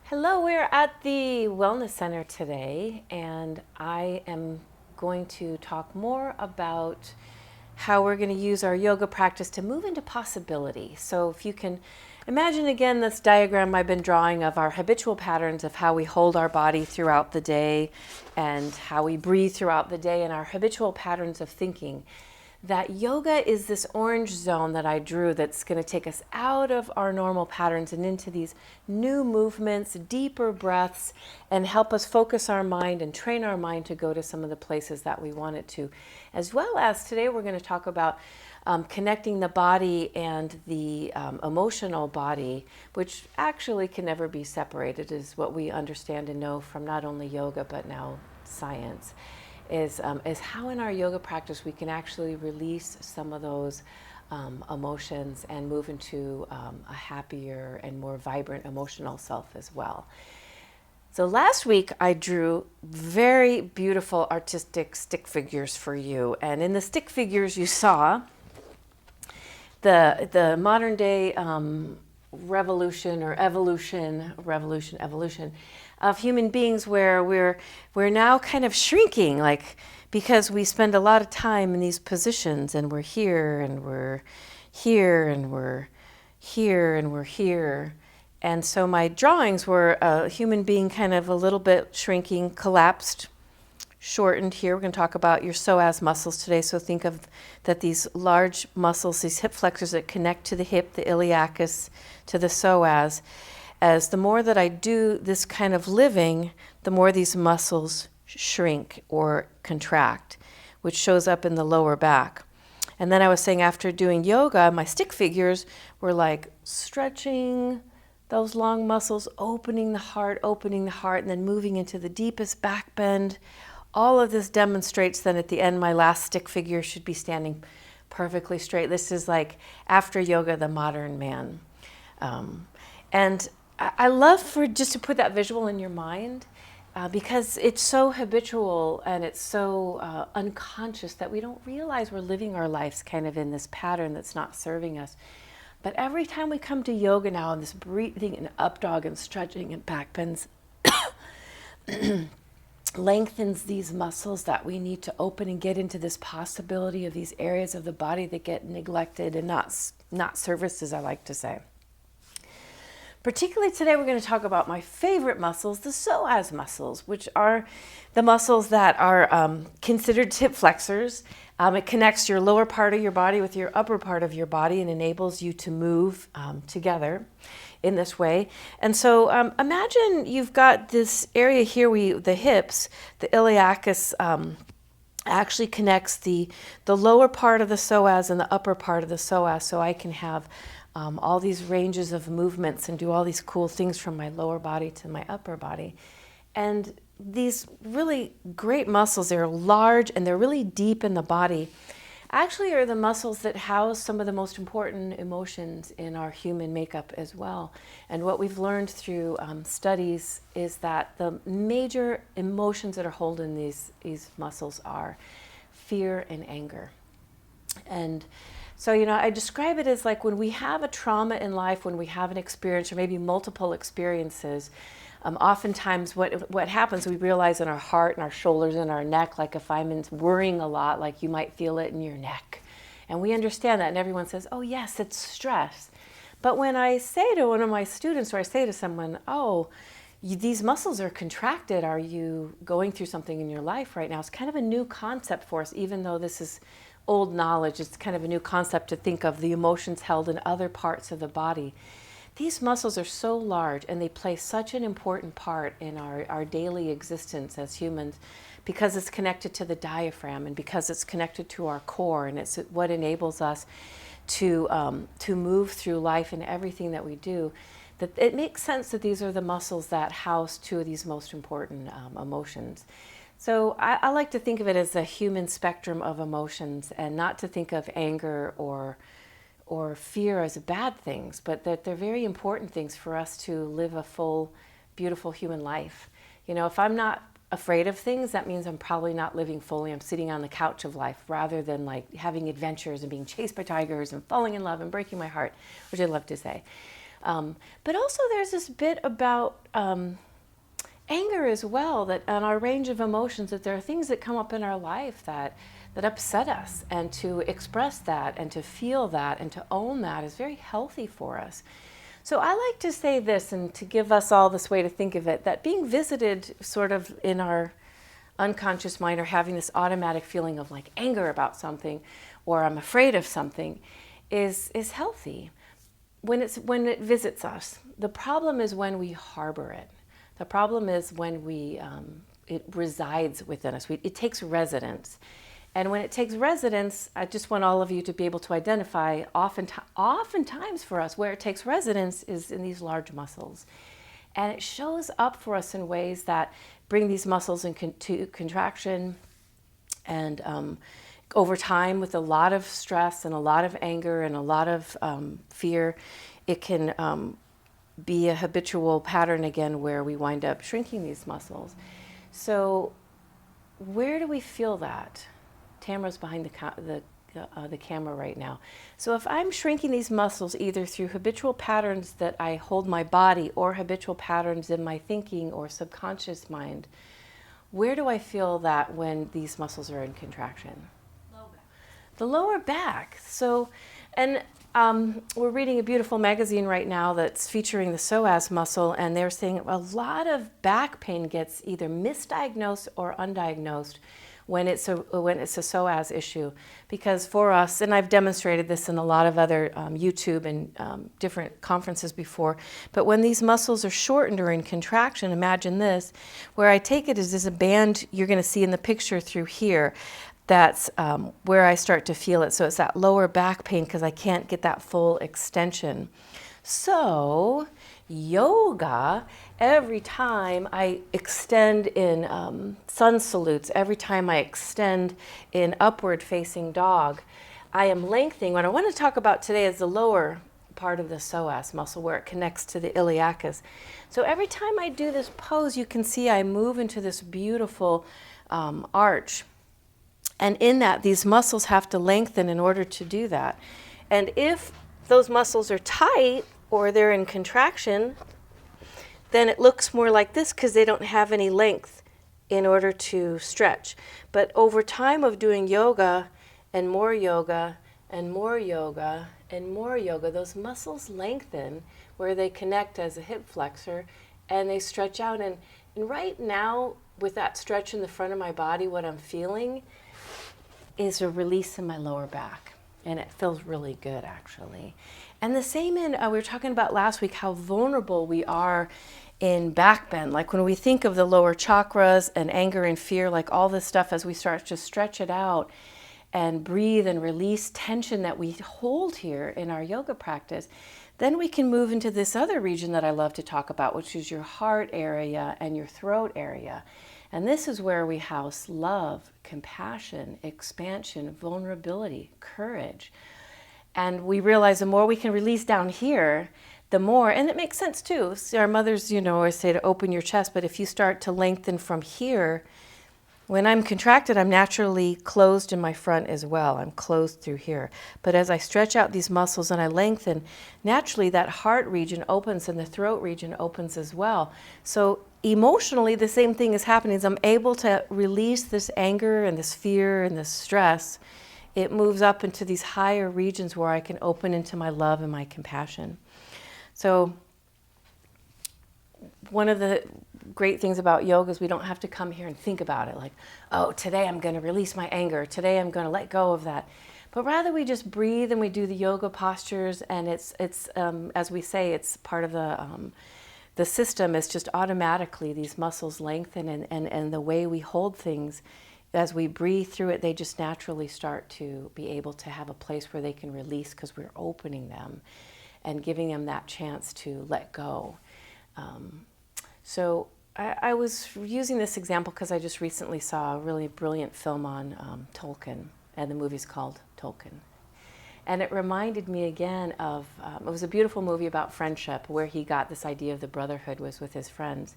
Hello, we're at the Wellness Center today, and I am going to talk more about how we're going to use our yoga practice to move into possibility. So if you can imagine again this diagram I've been drawing of our habitual patterns of how we hold our body throughout the day and how we breathe throughout the day and our habitual patterns of thinking. That yoga is this orange zone that I drew that's going to take us out of our normal patterns and into these new movements, deeper breaths, and help us focus our mind and train our mind to go to some of the places that we want it to. As well as today we're going to talk about connecting the body and the emotional body, which actually can never be separated, is what we understand and know from not only yoga but now science. Is how in our yoga practice we can actually release some of those emotions and move into a happier and more vibrant emotional self as well. So last week I drew very beautiful artistic stick figures for you, and in the stick figures you saw the modern day revolution or evolution of human beings, where we're now kind of shrinking, like, because we spend a lot of time in these positions, and we're here and we're here and we're here and we're here. And so my drawings were a human being kind of a little bit shrinking, collapsed, shortened here. We're going to talk about your psoas muscles today. So think of that these large muscles, these hip flexors that connect to the hip, the iliacus, to the psoas. As the more that I do this kind of living, the more these muscles shrink or contract, which shows up in the lower back. And then I was saying after doing yoga, my stick figures were like stretching those long muscles, opening the heart, and then moving into the deepest back bend. All of this demonstrates that at the end, my last stick figure should be standing perfectly straight. This is like after yoga, the modern man. And I love for just to put that visual in your mind because it's so habitual and it's so unconscious that we don't realize we're living our lives kind of in this pattern that's not serving us. But every time we come to yoga now, and this breathing and up dog and stretching and back bends lengthens these muscles that we need to open and get into this possibility of these areas of the body that get neglected and not serviced, as I like to say. Particularly today, we're going to talk about my favorite muscles, the psoas muscles, which are the muscles that are considered hip flexors. It connects your lower part of your body with your upper part of your body and enables you to move together in this way. And so imagine you've got this area here, the hips, the iliacus actually connects the lower part of the psoas and the upper part of the psoas, so I can have all these ranges of movements and do all these cool things from my lower body to my upper body. And these really great muscles, they're large and they're really deep in the body, actually are the muscles that house some of the most important emotions in our human makeup as well. And what we've learned through studies is that the major emotions that are holding these muscles are fear and anger. And so, I describe it as like when we have a trauma in life, when we have an experience or maybe multiple experiences, oftentimes what happens, we realize in our heart and our shoulders and our neck, like if I'm worrying a lot, like you might feel it in your neck. And we understand that, and everyone says, oh yes, it's stress. But when I say to one of my students, or I say to someone, oh, these muscles are contracted, are you going through something in your life right now? It's kind of a new concept for us, even though this is old knowledge. It's kind of a new concept to think of the emotions held in other parts of the body. These muscles are so large and they play such an important part in our daily existence as humans because it's connected to the diaphragm and because it's connected to our core, and it's what enables us to move through life and everything that we do. That it makes sense that these are the muscles that house two of these most important emotions. So I like to think of it as the human spectrum of emotions, and not to think of anger or fear as bad things, but that they're very important things for us to live a full, beautiful human life. If I'm not afraid of things, that means I'm probably not living fully. I'm sitting on the couch of life rather than like having adventures and being chased by tigers and falling in love and breaking my heart, which I love to say. But also there's this bit about anger as well, that on our range of emotions, that there are things that come up in our life that upset us, and to express that and to feel that and to own that is very healthy for us. So I like to say this, and to give us all this way to think of it, that being visited sort of in our unconscious mind, or having this automatic feeling of like anger about something, or I'm afraid of something, is healthy when it visits us. The problem is when we harbor it. The problem is when it resides within us. It takes residence. And when it takes residence, I just want all of you to be able to identify, oftentimes for us, where it takes residence is in these large muscles. And it shows up for us in ways that bring these muscles into contraction. And over time, with a lot of stress and a lot of anger and a lot of fear, it can be a habitual pattern again, where we wind up shrinking these muscles. So where do we feel that? Tamara's behind the camera right now. So if I'm shrinking these muscles, either through habitual patterns that I hold my body, or habitual patterns in my thinking or subconscious mind, where do I feel that when these muscles are in contraction? Low back. The lower back. So, and we're reading a beautiful magazine right now that's featuring the psoas muscle, and they're saying a lot of back pain gets either misdiagnosed or undiagnosed when it's a psoas issue. Because for us, and I've demonstrated this in a lot of other YouTube and different conferences before, but when these muscles are shortened or in contraction, imagine this, where I take it is a band you're going to see in the picture through here. That's where I start to feel it. So it's that lower back pain because I can't get that full extension. So yoga, every time I extend in sun salutes, every time I extend in upward facing dog, I am lengthening. What I want to talk about today is the lower part of the psoas muscle, where it connects to the iliacus. So every time I do this pose, you can see I move into this beautiful arch. And in that, these muscles have to lengthen in order to do that. And if those muscles are tight or they're in contraction, then it looks more like this because they don't have any length in order to stretch. But over time of doing yoga and more yoga and more yoga and more yoga, those muscles lengthen where they connect as a hip flexor, and they stretch out. And right now, with that stretch in the front of my body, what I'm feeling is a release in my lower back, and it feels really good, actually. And the same in, we were talking about last week how vulnerable we are in back bend. Like when we think of the lower chakras and anger and fear, like all this stuff, as we start to stretch it out and breathe and release tension that we hold here in our yoga practice, then we can move into this other region that I love to talk about, which is your heart area and your throat area. And this is where we house love, compassion, expansion, vulnerability, courage. And we realize the more we can release down here, the more, and it makes sense too. See, our mothers, always say to open your chest, but if you start to lengthen from here, when I'm contracted, I'm naturally closed in my front as well. I'm closed through here. But as I stretch out these muscles and I lengthen, naturally that heart region opens and the throat region opens as well. So emotionally, the same thing is happening. As I'm able to release this anger and this fear and this stress, it moves up into these higher regions where I can open into my love and my compassion. So one of the great things about yoga is we don't have to come here and think about it like, oh, today I'm going to release my anger. Today I'm going to let go of that. But rather we just breathe and we do the yoga postures, and it's as we say, it's part of the system. It's just automatically these muscles lengthen, and the way we hold things, as we breathe through it, they just naturally start to be able to have a place where they can release because we're opening them and giving them that chance to let go. So I was using this example because I just recently saw a really brilliant film on Tolkien, and the movie's called Tolkien. And it reminded me again of, it was a beautiful movie about friendship, where he got this idea of the brotherhood was with his friends.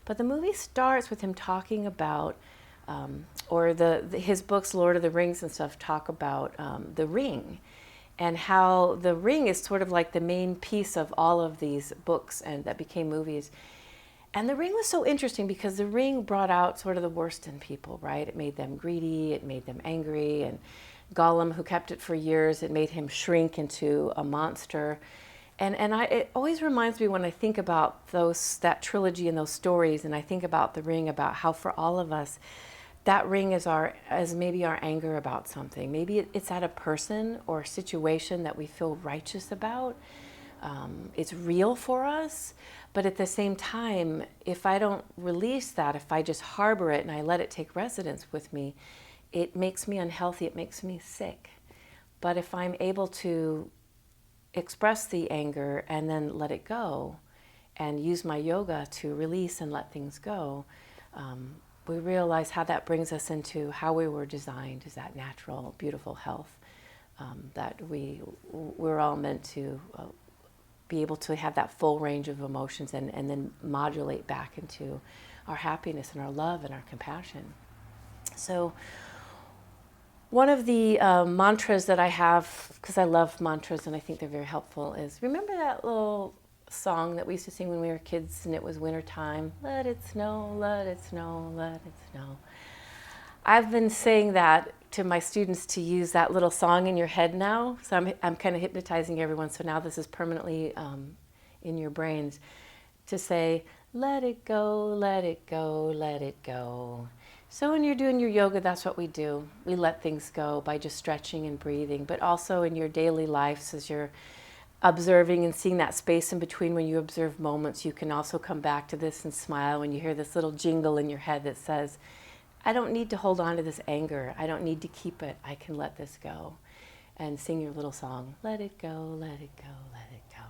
But the movie starts with him talking about, or his books, Lord of the Rings and stuff, talk about the ring. and how the ring is sort of like the main piece of all of these books and that became movies. And the ring was so interesting because the ring brought out sort of the worst in people, right? It made them greedy, it made them angry, and Gollum, who kept it for years, it made him shrink into a monster. It always reminds me when I think about that trilogy and those stories, and I think about the ring, about how for all of us, that ring is maybe our anger about something. Maybe it's at a person or situation that we feel righteous about. It's real for us, but at the same time, if I don't release that, if I just harbor it and I let it take residence with me, it makes me unhealthy, it makes me sick. But if I'm able to express the anger and then let it go and use my yoga to release and let things go, we realize how that brings us into how we were designed, is that natural, beautiful health that we're all meant to be able to have that full range of emotions and then modulate back into our happiness and our love and our compassion. So one of the mantras that I have, because I love mantras and I think they're very helpful, is, remember that little song that we used to sing when we were kids and it was winter time? Let it snow, let it snow, let it snow. I've been saying that to my students, to use that little song in your head now. So I'm kind of hypnotizing everyone. So now this is permanently in your brains, to say, let it go, let it go, let it go. So when you're doing your yoga, that's what we do. We let things go by just stretching and breathing, but also in your daily lives, as you're observing and seeing that space in between when you observe moments, you can also come back to this and smile when you hear this little jingle in your head that says, I don't need to hold on to this anger. I don't need to keep it. I can let this go. And sing your little song, let it go, let it go, let it go.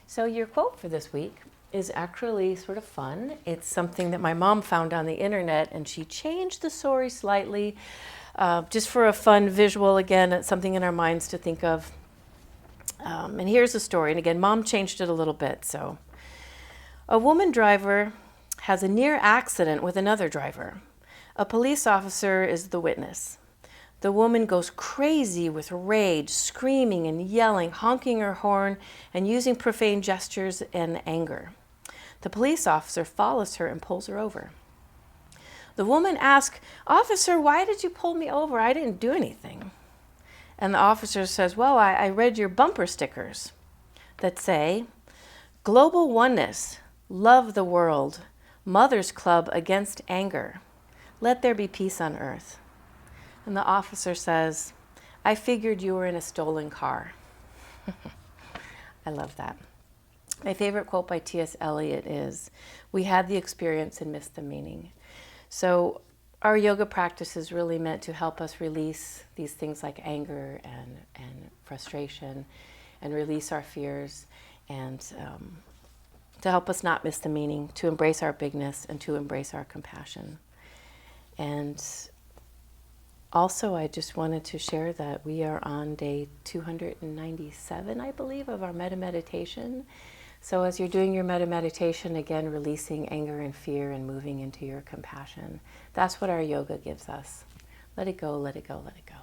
So your quote for this week is actually sort of fun. It's something that my mom found on the internet, and she changed the story slightly, just for a fun visual. Again, it's something in our minds to think of. And here's the story. And again, Mom changed it a little bit. So, a woman driver has a near accident with another driver. A police officer is the witness. The woman goes crazy with rage, screaming and yelling, honking her horn, and using profane gestures and anger. The police officer follows her and pulls her over. The woman asks, "Officer, why did you pull me over? I didn't do anything." And the officer says, "Well, I read your bumper stickers that say, Global Oneness, Love the World, Mother's Club Against Anger. Let there be peace on earth." And the officer says, "I figured you were in a stolen car." I love that. My favorite quote by T.S. Eliot is, "We had the experience and missed the meaning." So our yoga practice is really meant to help us release these things like anger and frustration, and release our fears, and to help us not miss the meaning, to embrace our bigness and to embrace our compassion. And also, I just wanted to share that we are on day 297, I believe, of our metta meditation. So as you're doing your metta meditation, again, releasing anger and fear and moving into your compassion. That's what our yoga gives us. Let it go, let it go, let it go.